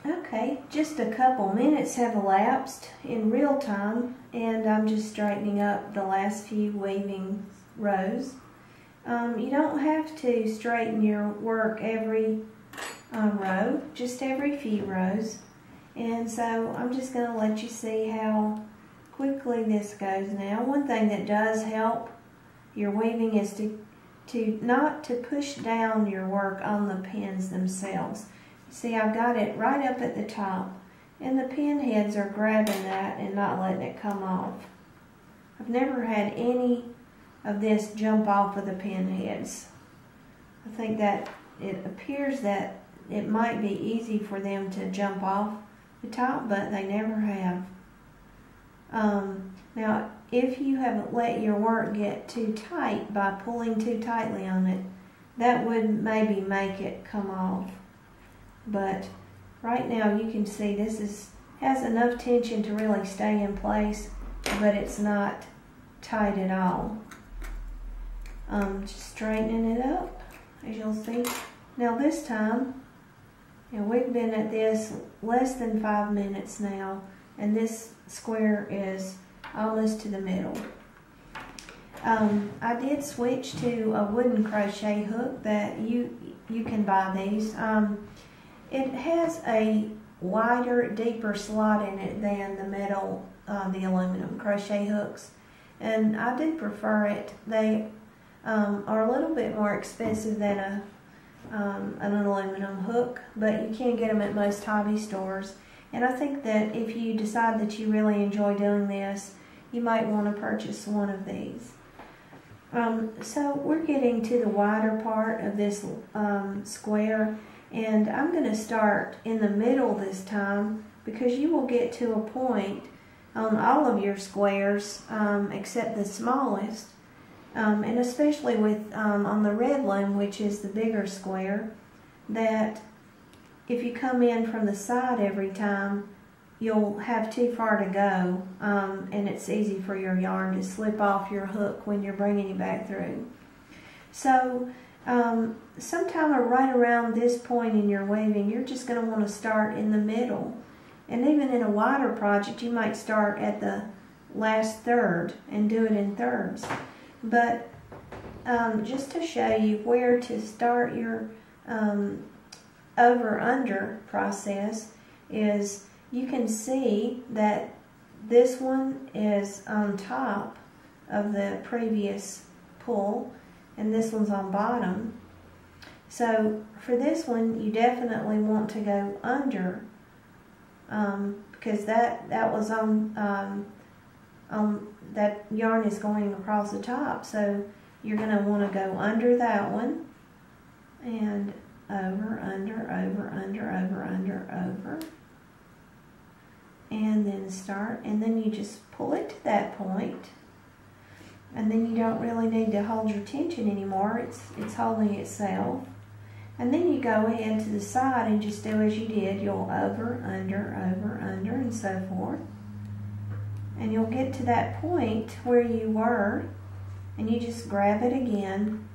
Okay, just a couple minutes have elapsed in real time, and I'm just straightening up the last few weaving rows. You don't have to straighten your work every row, just every few rows. And so I'm just going to let you see how quickly this goes now. One thing that does help your weaving is not to push down your work on the pins themselves. See, I've got it right up at the top, and the pin heads are grabbing that and not letting it come off. I've never had any of this jump off of the pin heads. I think that it appears that it might be easy for them to jump off the top, but they never have. Now, if you haven't let your work get too tight by pulling too tightly on it, that would maybe make it come off. But right now you can see this has enough tension to really stay in place, but it's not tight at all. Just straightening it up, as you'll see. Now this time, we've been at this less than 5 minutes now, and this square is almost to the middle. I did switch to a wooden crochet hook that you can buy these. It has a wider, deeper slot in it than the metal, the aluminum crochet hooks, and I do prefer it. They are a little bit more expensive than an aluminum hook, but you can get them at most hobby stores. And I think that if you decide that you really enjoy doing this, you might want to purchase one of these. So we're getting to the wider part of this square, and I'm going to start in the middle this time, because you will get to a point on all of your squares except the smallest, and especially with on the red loom, which is the bigger square, that if you come in from the side every time, you'll have too far to go, and it's easy for your yarn to slip off your hook when you're bringing it back through. So sometime right around this point in your weaving, you're just going to want to start in the middle. And even in a wider project, you might start at the last third and do it in thirds. But just to show you where to start your over-under process, is you can see that this one is on top of the previous pull, and this one's on bottom. So for this one, you definitely want to go under, because that was on that yarn is going across the top. So you're going to want to go under that one, and over, under, over, under, over, under, over, and then start, and then you just pull it to that point. And then you don't really need to hold your tension anymore. It's holding itself. And then you go ahead to the side and just do as you did. You'll over, under, and so forth. And you'll get to that point where you were, and you just grab it again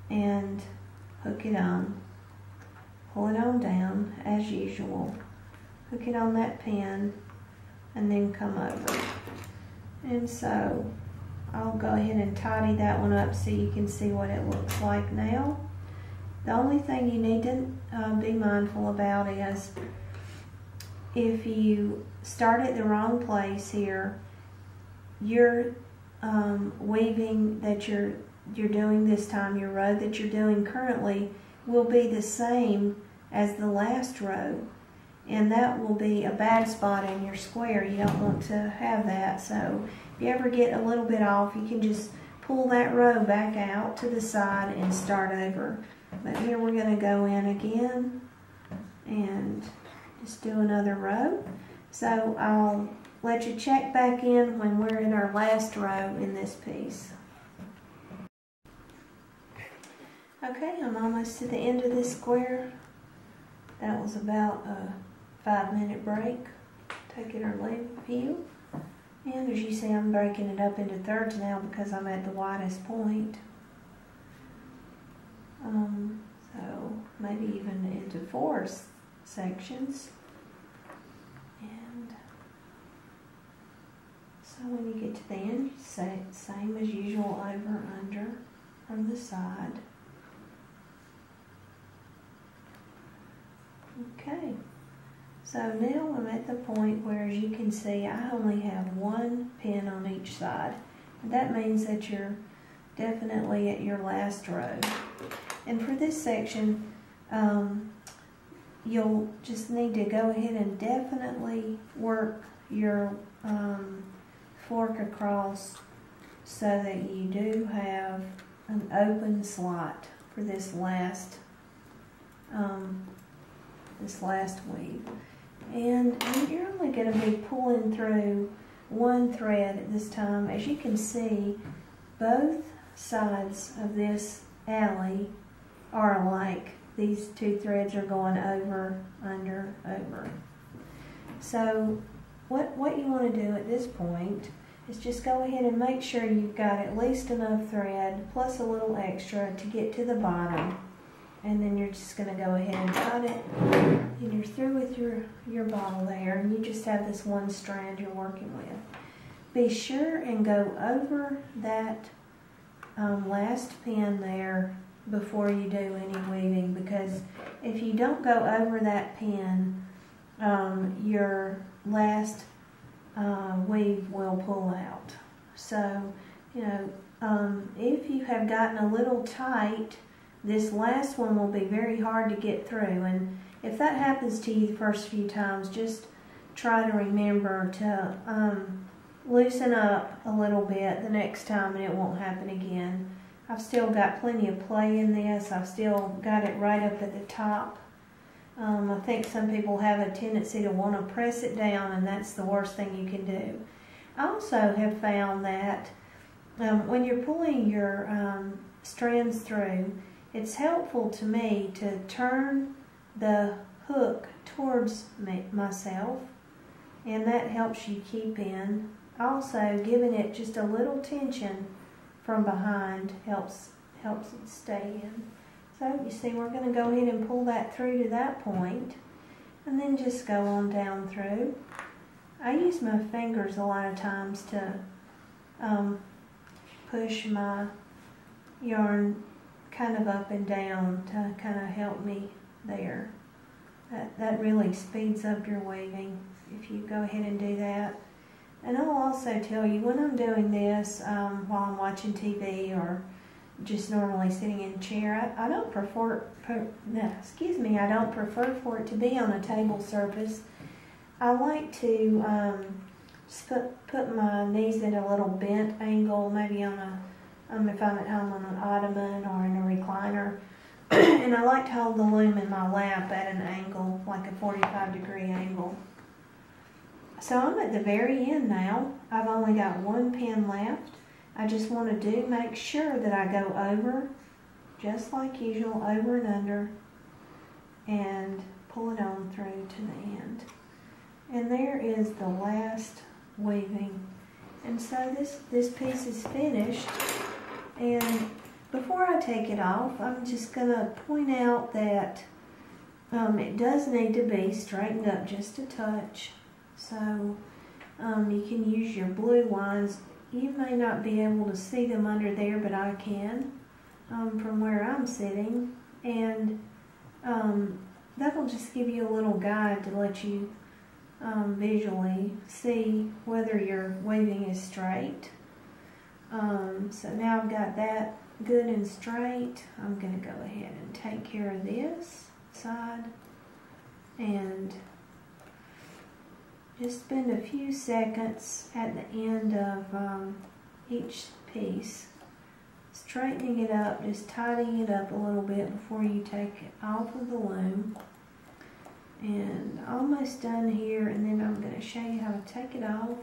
and hook it on. Pull it on down as usual. Hook it on that pin, and then come over. And so I'll go ahead and tidy that one up so you can see what it looks like now. The only thing you need to be mindful about is if you start at the wrong place here, your weaving that you're doing this time, your row that you're doing currently, will be the same as the last row. And that will be a bad spot in your square. You don't want to have that. So if you ever get a little bit off, you can just pull that row back out to the side and start over. But here we're going to go in again and just do another row. So I'll let you check back in when we're in our last row in this piece. Okay, I'm almost to the end of this square. That was about a 5-minute break. Take it or leave you. And as you see, I'm breaking it up into thirds now because I'm at the widest point. So maybe even into fourths sections. And so when you get to the end, you say same as usual, over, under, from the side. Okay, so now I'm at the point where, as you can see, I only have one pin on each side. And that means that you're definitely at your last row. And for this section, you'll just need to go ahead and definitely work your fork across so that you do have an open slot for this last weave. And you're only going to be pulling through one thread at this time. As you can see, both sides of this alley are alike. These two threads are going over, under, over. So what you want to do at this point is just go ahead and make sure you've got at least enough thread plus a little extra to get to the bottom. And then you're just going to go ahead and dot it, and you're through with your ball there, and you just have this one strand you're working with. Be sure and go over that last pin there before you do any weaving, because if you don't go over that pin, your last weave will pull out. So, you know, if you have gotten a little tight, this last one will be very hard to get through, and if that happens to you the first few times, just try to remember to loosen up a little bit the next time and it won't happen again. I've still got plenty of play in this. I've still got it right up at the top. I think some people have a tendency to want to press it down, and that's the worst thing you can do. I also have found that when you're pulling your strands through, it's helpful to me to turn the hook towards myself, and that helps you keep in. Also, giving it just a little tension from behind helps it stay in. So you see, we're going to go ahead and pull that through to that point, and then just go on down through. I use my fingers a lot of times to push my yarn kind of up and down to kind of help me there. That really speeds up your weaving if you go ahead and do that. And I'll also tell you, when I'm doing this while I'm watching TV or just normally sitting in a chair, I don't prefer I don't prefer for it to be on a table surface. I like to just put my knees at a little bent angle, maybe on a if I'm at home on an ottoman or in a recliner. And I like to hold the loom in my lap at an angle, like a 45-degree angle. So I'm at the very end now. I've only got one pin left. I just want to make sure that I go over, just like usual, over and under, and pull it on through to the end. And there is the last weaving. And so this piece is finished. And before I take it off, I'm just going to point out that it does need to be straightened up just a touch. So you can use your blue lines. You may not be able to see them under there, but I can from where I'm sitting. And that will just give you a little guide to let you visually see whether your weaving is straight. So now I've got that good and straight. I'm going to go ahead and take care of this side and just spend a few seconds at the end of each piece, straightening it up, just tidying it up a little bit before you take it off of the loom. And almost done here, and then I'm going to show you how to take it off.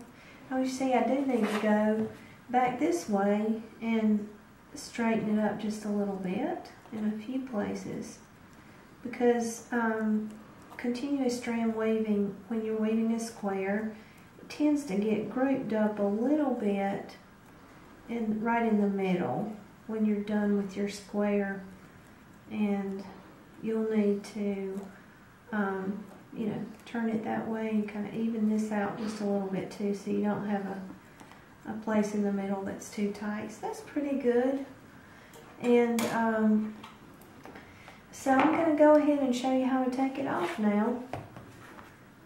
Now you see, I do need to go back this way and straighten it up just a little bit in a few places, because continuous strand weaving, when you're weaving a square, it tends to get grouped up a little bit right in the middle when you're done with your square, and you'll need to you know, turn it that way and kind of even this out just a little bit too, so you don't have a place in the middle that's too tight. So that's pretty good. And so I'm going to go ahead and show you how to take it off now.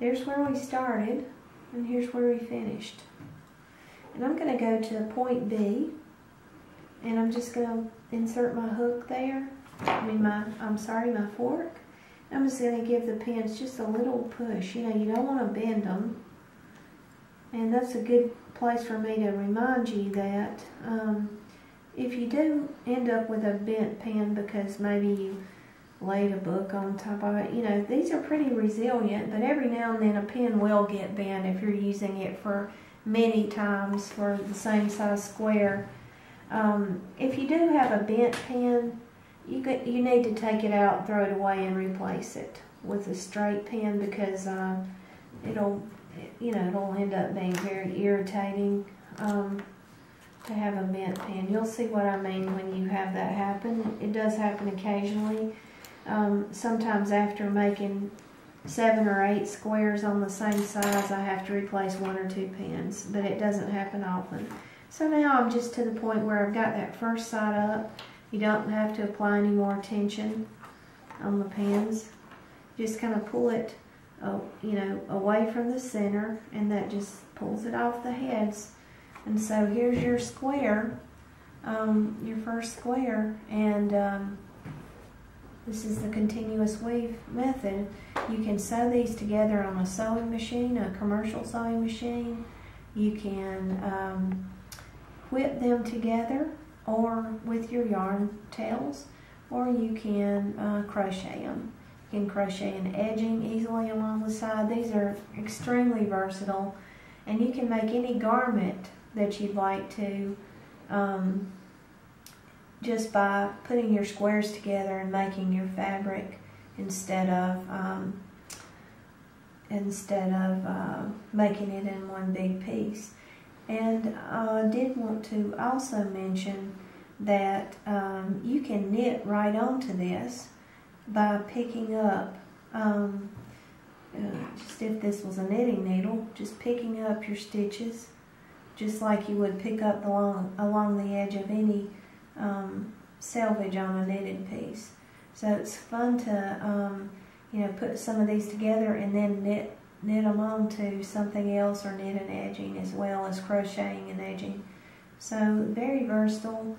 There's where we started, and here's where we finished. And I'm going to go to point B, and I'm just going to insert my hook there. My fork. I'm just going to give the pins just a little push. You know, you don't want to bend them. And that's a good place for me to remind you that if you do end up with a bent pin because maybe you laid a book on top of it, you know, these are pretty resilient, but every now and then a pin will get bent if you're using it for many times for the same size square. If you do have a bent pin, you need to take it out, throw it away, and replace it with a straight pin, because it'll end up being very irritating to have a bent pin. You'll see what I mean when you have that happen. It does happen occasionally. Sometimes after making 7 or 8 squares on the same size, I have to replace 1 or 2 pins, but it doesn't happen often. So now I'm just to the point where I've got that first side up. You don't have to apply any more tension on the pins. Just kind of pull it, away from the center, and that just pulls it off the heads. And so here's your square, your first square, and this is the continuous weave method. You can sew these together on a sewing machine, a commercial sewing machine. You can whip them together, or with your yarn tails, or you can crochet them. You can crochet an edging easily along the side. These are extremely versatile, and you can make any garment that you'd like to just by putting your squares together and making your fabric instead of making it in one big piece. And I did want to also mention that you can knit right onto this by picking up, just if this was a knitting needle, just picking up your stitches, just like you would pick up along the edge of any selvage on a knitted piece. So it's fun to put some of these together and then knit them onto something else, or knit an edging as well as crocheting and edging. So very versatile.